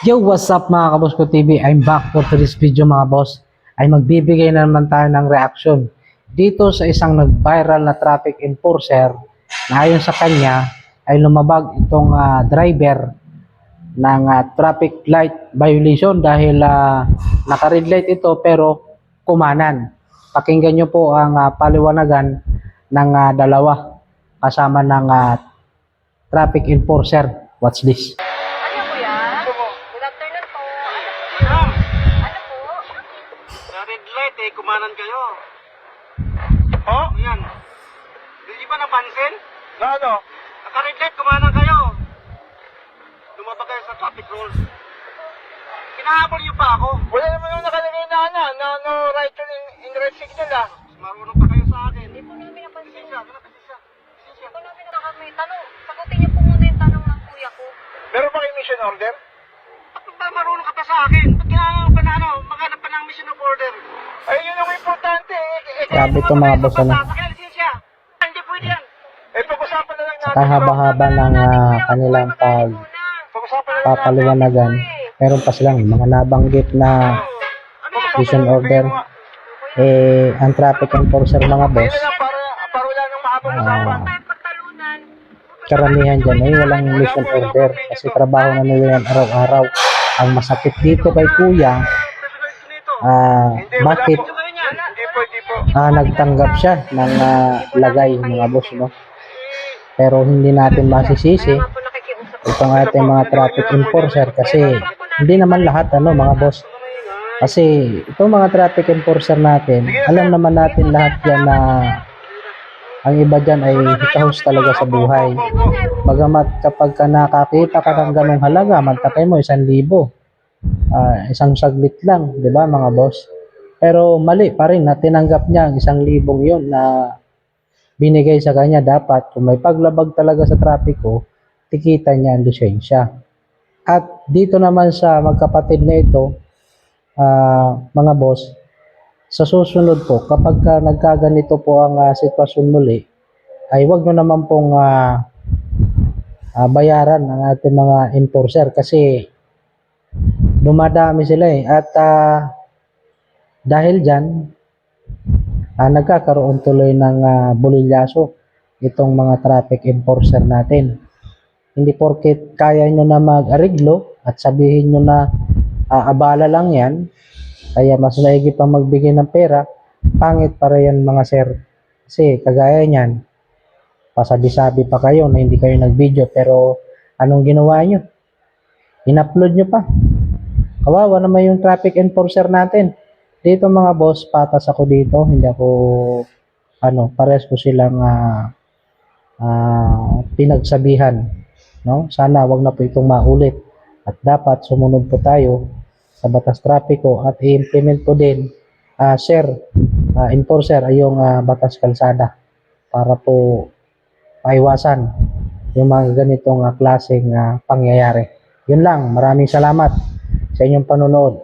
Yo, what's up mga kaboss ko TV? I'm back for today's video mga boss. Ay magbibigay na naman tayo ng reaction dito sa isang nag-viral na traffic enforcer na ayon sa kanya ay lumabag itong driver ng traffic light violation dahil naka-red light ito pero kumanan. Pakinggan nyo po ang paliwanagan ng dalawa kasama ng traffic enforcer. Watch this. Ano po yan? Good afternoon po. Ma'am, Ano po? sa red light kumanan kayo. Oh? Yan. Hindi ba napansin? Na ano? Naka-red light, kumanan kayo. Lumabag kayo sa traffic rules. Kinahabol niyo pa ako. Wala naman yung nakalagay na no right turn in red signal Marunong pa kayo sa akin. Hindi po namin napansin. Pasensya. Hindi po namin nakakami. Tanong, sagutin niyo po muna yung tanong ng kuya ko. Meron ba kayo mission order? Ba't ba marunong ka pa sa akin? Ba't kailangan pa na maghanap pa ng mission of order? Ay, yun ang importante. Grabe ito mga boss, ano? Hindi pwede yan. Pag-usapan na lang natin. Sa kahaba-haba ng kanilang pagpapaliwanagan, meron pa silang mga nabanggit na mission order. Ang traffic enforcer mga boss, Para wala nang mahabang usapan. Pagtalunan. karamihan dyan ay walang mission order kasi trabaho na nila yan araw-araw. Ang masakit dito kay kuya, bakit Hindi po. nagtanggap siya ng lagay mga boss, no? Pero hindi natin masisisi Kaya nga po nakikiusap. itong ating mga traffic enforcer kasi hindi naman lahat mga boss. Kasi itong mga traffic enforcer natin, alam naman natin lahat yan na ang iba dyan ay hikahos talaga sa buhay. Bagamat kapag ka nakakita ka ng ganong halaga, mantakay mo 1,000. Isang saglit lang, di ba mga boss? Pero mali pa rin na tinanggap niya ang 1,000 yun na binigay sa kanya. Dapat kung may paglabag talaga sa trapiko, tikitan niya ang lisensya. At dito naman sa magkapatid na ito, mga boss, sa susunod po, kapag nagkaganito po ang sitwasyon muli, ay wag nyo naman pong bayaran ang ating mga enforcer kasi dumadami sila at dahil dyan, nagkakaroon tuloy ng bulilyaso itong mga traffic enforcer natin. Hindi porket kaya nyo na mag-ariglo at sabihin nyo na abala lang yan, kaya mas maigi pa magbigay ng pera, pangit para yan mga sir. Kasi kagaya niyan, pasabi-sabi pa kayo na hindi kayo nag-video, pero anong ginawa nyo? In-upload nyo pa. Kawawa naman yung traffic enforcer natin. Dito mga boss, patas ako dito, hindi ako, pares ko silang pinagsabihan. No? Sana wag na po itong maulit. At dapat sumunod po tayo sa batas trapiko at i-implement po din, sir, enforcer ay yung batas kalsada para po paiwasan yung mga ganitong klaseng pangyayari. Yun lang, maraming salamat sa inyong panonood.